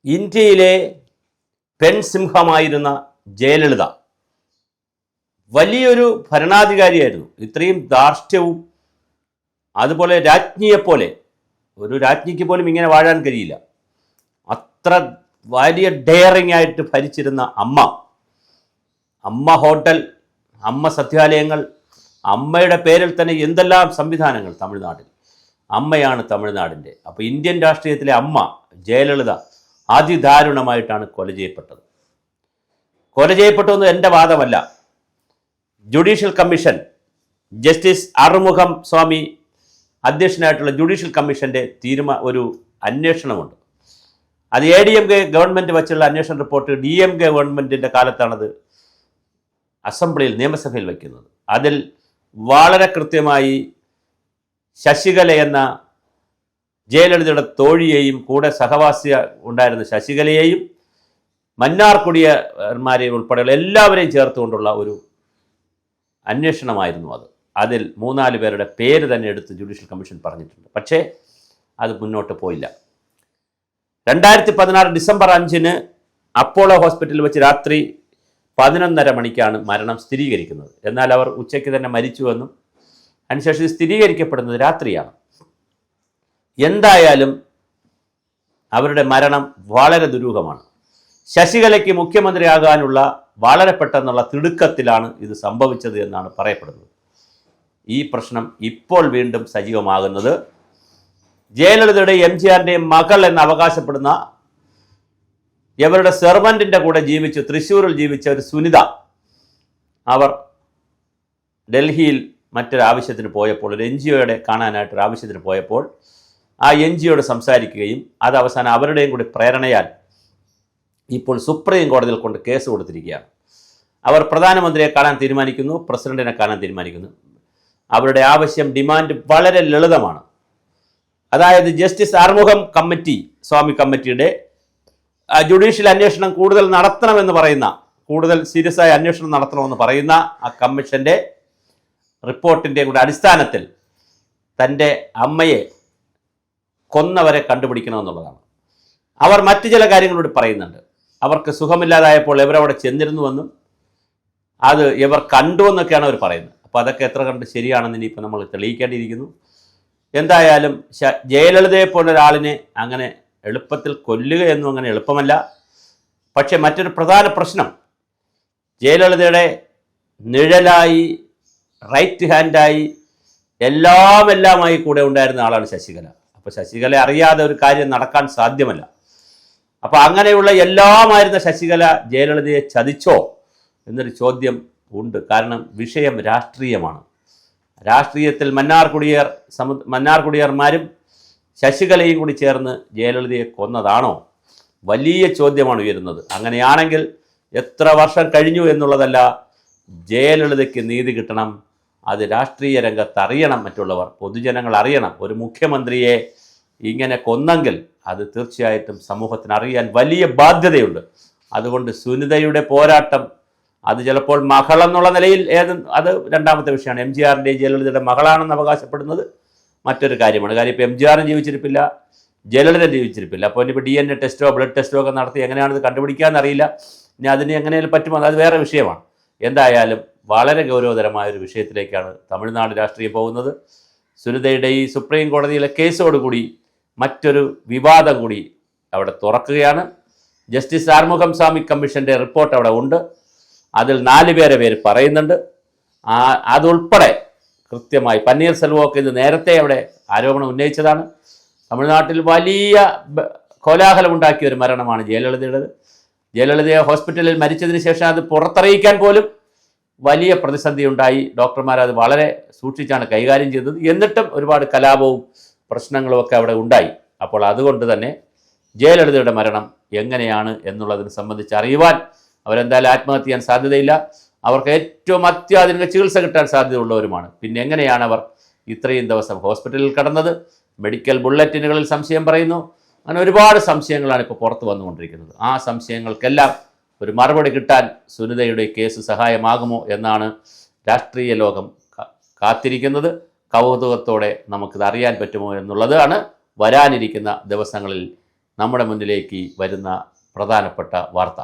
ഇന്ത്യയിലെ പെൺസിംഹമായിരുന്ന ജയലളിത വലിയൊരു ഭരണാധികാരിയായിരുന്നു. ഇത്രയും ധാർഷ്ട്യവും അതുപോലെ രാജ്ഞിയെപ്പോലെ ഒരു രാജ്ഞിക്ക് പോലും ഇങ്ങനെ വാഴാൻ കഴിയില്ല. അത്ര വലിയ ഡെയറിംഗ് ആയിട്ട് ഭരിച്ചിരുന്ന അമ്മ ഹോട്ടൽ, അമ്മ സത്യാലയങ്ങൾ, അമ്മയുടെ പേരിൽ തന്നെ എന്തെല്ലാം സംവിധാനങ്ങൾ തമിഴ്നാട്ടിൽ. അമ്മയാണ് തമിഴ്നാടിൻ്റെ. അപ്പോൾ ഇന്ത്യൻ രാഷ്ട്രീയത്തിലെ അമ്മ ജയലളിത അതിദാരുണമായിട്ടാണ് കൊല ചെയ്യപ്പെട്ടതെന്ന് എൻ്റെ വാദമല്ല. ജുഡീഷ്യൽ കമ്മീഷൻ, ജസ്റ്റിസ് അറുമുഖം സ്വാമി അധ്യക്ഷനായിട്ടുള്ള ജുഡീഷ്യൽ കമ്മീഷൻ്റെ ഒരു അന്വേഷണമുണ്ട്. അത് ADMK ഗവൺമെൻറ് വച്ചുള്ള അന്വേഷണ റിപ്പോർട്ട് DMK ഗവൺമെൻറ്റിൻ്റെ കാലത്താണത് അസംബ്ലിയിൽ നിയമസഭയിൽ വയ്ക്കുന്നത്. അതിൽ വളരെ കൃത്യമായി ശശികല എന്ന ജയലളിതയുടെ തോഴിയെയും കൂടെ സഹവാസി ഉണ്ടായിരുന്ന ശശികലയെയും മന്നാർ കുടിയന്മാരെയും ഉൾപ്പെടെയുള്ള എല്ലാവരെയും ചേർത്തുകൊണ്ടുള്ള ഒരു അന്വേഷണമായിരുന്നു അത്. അതിൽ 3-4 പേരുടെ പേര് തന്നെ എടുത്ത് ജുഡീഷ്യൽ കമ്മീഷൻ പറഞ്ഞിട്ടുണ്ട്. പക്ഷേ അത് മുന്നോട്ട് പോയില്ല. 2016 ഡിസംബർ 5-ന് അപ്പോളോ ഹോസ്പിറ്റലിൽ വെച്ച് രാത്രി 11:30 മണിക്കാണ് മരണം സ്ഥിരീകരിക്കുന്നത്. എന്നാൽ അവർ ഉച്ചയ്ക്ക് തന്നെ മരിച്ചുവെന്നും അതിനുശേഷം സ്ഥിരീകരിക്കപ്പെടുന്നത് രാത്രിയാണ്. എന്തായാലും അവരുടെ മരണം വളരെ ദുരൂഹമാണ്. ശശികലയ്ക്ക് മുഖ്യമന്ത്രിയാകാനുള്ള വളരെ പെട്ടെന്നുള്ള തിടുക്കത്തിലാണ് ഇത് സംഭവിച്ചത് എന്നാണ് പറയപ്പെടുന്നത്. ഈ പ്രശ്നം ഇപ്പോൾ വീണ്ടും സജീവമാകുന്നത് ജയലളിതയുടെ MGRൻ്റെയും മകൾ എന്ന് അവകാശപ്പെടുന്ന ഇവരുടെ സെർവൻറ്റിൻ്റെ കൂടെ തൃശ്ശൂരിൽ ജീവിച്ച ഒരു സുനിത, അവർ ഡൽഹിയിൽ മറ്റൊരാവശ്യത്തിന് പോയപ്പോൾ, ഒരു NGOയുടെ കാണാനായിട്ടൊരു ആവശ്യത്തിന് പോയപ്പോൾ ആ NGOയോട് സംസാരിക്കുകയും അത് അവസാനം അവരുടെയും കൂടി പ്രേരണയാൽ ഇപ്പോൾ സുപ്രീം കോടതിയിൽ കൊണ്ട് കേസ് കൊടുത്തിരിക്കുകയാണ്. അവർ പ്രധാനമന്ത്രിയെ കാണാൻ തീരുമാനിക്കുന്നു, പ്രസിഡന്റിനെ കാണാൻ തീരുമാനിക്കുന്നു. അവരുടെ ഡിമാൻഡ് വളരെ ലളിതമാണ്. അതായത് ജസ്റ്റിസ് ആറുമുഖം സ്വാമി കമ്മിറ്റിയുടെ ജുഡീഷ്യൽ അന്വേഷണം കൂടുതൽ സീരിയസ് ആയ അന്വേഷണം നടത്തണമെന്ന് പറയുന്ന ആ കമ്മീഷൻ്റെ റിപ്പോർട്ടിൻ്റെ കൂടെ അടിസ്ഥാനത്തിൽ തൻ്റെ അമ്മയെ കൊന്നവരെ കണ്ടുപിടിക്കണമെന്നുള്ളതാണ്. അവർ മറ്റു ചില കാര്യങ്ങളോട് പറയുന്നുണ്ട്. അവർക്ക് സുഖമില്ലാതായപ്പോൾ ഇവരവിടെ ചെന്നിരുന്നുവെന്നും അത് ഇവർ കണ്ടുവെന്നൊക്കെയാണ് അവർ പറയുന്നത്. അപ്പോൾ അതൊക്കെ എത്ര കണ്ട് ശരിയാണെന്ന് ഇനിയിപ്പോൾ നമ്മൾ തെളിയിക്കേണ്ടിയിരിക്കുന്നു. എന്തായാലും ജയലളിതയെ പോലൊരാളിനെ അങ്ങനെ എളുപ്പത്തിൽ കൊല്ലുകയെന്നും അങ്ങനെ എളുപ്പമല്ല. പക്ഷേ മറ്റൊരു പ്രധാന പ്രശ്നം, ജയലളിതയുടെ നിഴലായി, റൈറ്റ് ഹാൻഡായി, എല്ലാമായി കൂടെ ഉണ്ടായിരുന്ന ആളാണ് ശശികല. അപ്പോൾ ശശികല അറിയാതെ ഒരു കാര്യം നടക്കാൻ സാധ്യമല്ല. അപ്പോൾ അങ്ങനെയുള്ള എല്ലാമായിരുന്ന ശശികല ജയലളിതയെ ചതിച്ചോ എന്നൊരു ചോദ്യം ഉണ്ട്. കാരണം വിഷയം രാഷ്ട്രീയമാണ്. രാഷ്ട്രീയത്തിൽ മന്നാർ കുടിയർമാരും ശശികലയും കൂടി ചേർന്ന് ജയലളിതയെ കൊന്നതാണോ? വലിയ ചോദ്യമാണ് ഉയരുന്നത്. അങ്ങനെയാണെങ്കിൽ എത്ര വർഷം കഴിഞ്ഞു എന്നുള്ളതല്ല, ജയലളിതയ്ക്ക് നീതി കിട്ടണം. അത് രാഷ്ട്രീയ രംഗത്ത് അറിയണം, മറ്റുള്ളവർ, പൊതുജനങ്ങൾ അറിയണം. ഒരു മുഖ്യമന്ത്രിയെ ഇങ്ങനെ കൊന്നെങ്കിൽ അത് തീർച്ചയായിട്ടും സമൂഹത്തിന് അറിയാൻ വലിയ ബാധ്യതയുണ്ട്. അതുകൊണ്ട് സുനിതയുടെ പോരാട്ടം അത് ചിലപ്പോൾ മകളെന്നുള്ള നിലയിൽ അത് രണ്ടാമത്തെ വിഷയമാണ്. MGRൻ്റെയും ജയലളിതയുടെ മകളാണെന്ന് അവകാശപ്പെടുന്നത് മറ്റൊരു കാര്യമാണ്. കാര്യം ഇപ്പോൾ MGRനും ജീവിച്ചിരിപ്പില്ല, ജയലളിത ജീവിച്ചിരിപ്പില്ല. അപ്പോൾ ഇനിയിപ്പോൾ DNA ടെസ്റ്റോ ബ്ലഡ് ടെസ്റ്റോ ഒക്കെ നടത്തി എങ്ങനെയാണിത് കണ്ടുപിടിക്കാമെന്നറിയില്ല. ഇനി അതിന് എങ്ങനെയും പറ്റുമോ അത് വേറെ വിഷയമാണ്. എന്തായാലും വളരെ ഗൗരവതരമായൊരു വിഷയത്തിലേക്കാണ് തമിഴ്നാട് രാഷ്ട്രീയം പോകുന്നത്. സുനിതയുടെ ഈ സുപ്രീം കോടതിയിലെ കേസോടുകൂടി മറ്റൊരു വിവാദം കൂടി അവിടെ തുറക്കുകയാണ്. ജസ്റ്റിസ് ആറുമുഖം സ്വാമി കമ്മീഷൻ്റെ റിപ്പോർട്ട് അവിടെ ഉണ്ട്. അതിൽ 4 പേര് പറയുന്നുണ്ട്. അതുൾപ്പെടെ കൃത്യമായി പന്നീർസെൽവമൊക്കെ ഇത് നേരത്തെ അവിടെ ആരോപണം ഉന്നയിച്ചതാണ്. തമിഴ്നാട്ടിൽ വലിയ കോലാഹലമുണ്ടാക്കിയ ഒരു മരണമാണ് ജയലളിതയുടേത്. ജയലളിതയെ ഹോസ്പിറ്റലിൽ മരിച്ചതിന് ശേഷം അത് പുറത്തറിയിക്കാൻ പോലും വലിയ പ്രതിസന്ധി ഉണ്ടായി. ഡോക്ടർമാർ അത് വളരെ സൂക്ഷിച്ചാണ് കൈകാര്യം ചെയ്തത്. എന്നിട്ടും ഒരുപാട് കലാപവും പ്രശ്നങ്ങളും ഒക്കെ അവിടെ ഉണ്ടായി. അപ്പോൾ അതുകൊണ്ട് തന്നെ ജയലളിതയുടെ മരണം എങ്ങനെയാണ് എന്നുള്ളതിനെ സംബന്ധിച്ച് അറിയുവാൻ അവരെന്തായാലും ആത്മഹത്യ ചെയ്യാൻ സാധ്യതയില്ല. അവർക്ക് ഏറ്റവും അത്യാധുനിക ചികിത്സ കിട്ടാൻ സാധ്യതയുള്ളവരുമാണ്. പിന്നെ എങ്ങനെയാണ് അവർ ഇത്രയും ദിവസം ഹോസ്പിറ്റലിൽ കിടന്നത്? മെഡിക്കൽ ബുള്ളറ്റിനുകളിൽ സംശയം പറയുന്നു. അങ്ങനെ ഒരുപാട് സംശയങ്ങളാണ് ഇപ്പോൾ പുറത്തു വന്നുകൊണ്ടിരിക്കുന്നത്. ആ സംശയങ്ങൾക്കെല്ലാം ഒരു മറുപടി കിട്ടാൻ സുനിതയുടെ കേസ് സഹായമാകുമോ എന്നാണ് രാഷ്ട്രീയ ലോകം കാത്തിരിക്കുന്നത്. കൗതുകത്തോടെ നമുക്കിത് അറിയാൻ പറ്റുമോ എന്നുള്ളതാണ് വരാനിരിക്കുന്ന ദിവസങ്ങളിൽ നമ്മുടെ മുന്നിലേക്ക് വരുന്ന പ്രധാനപ്പെട്ട വാർത്ത.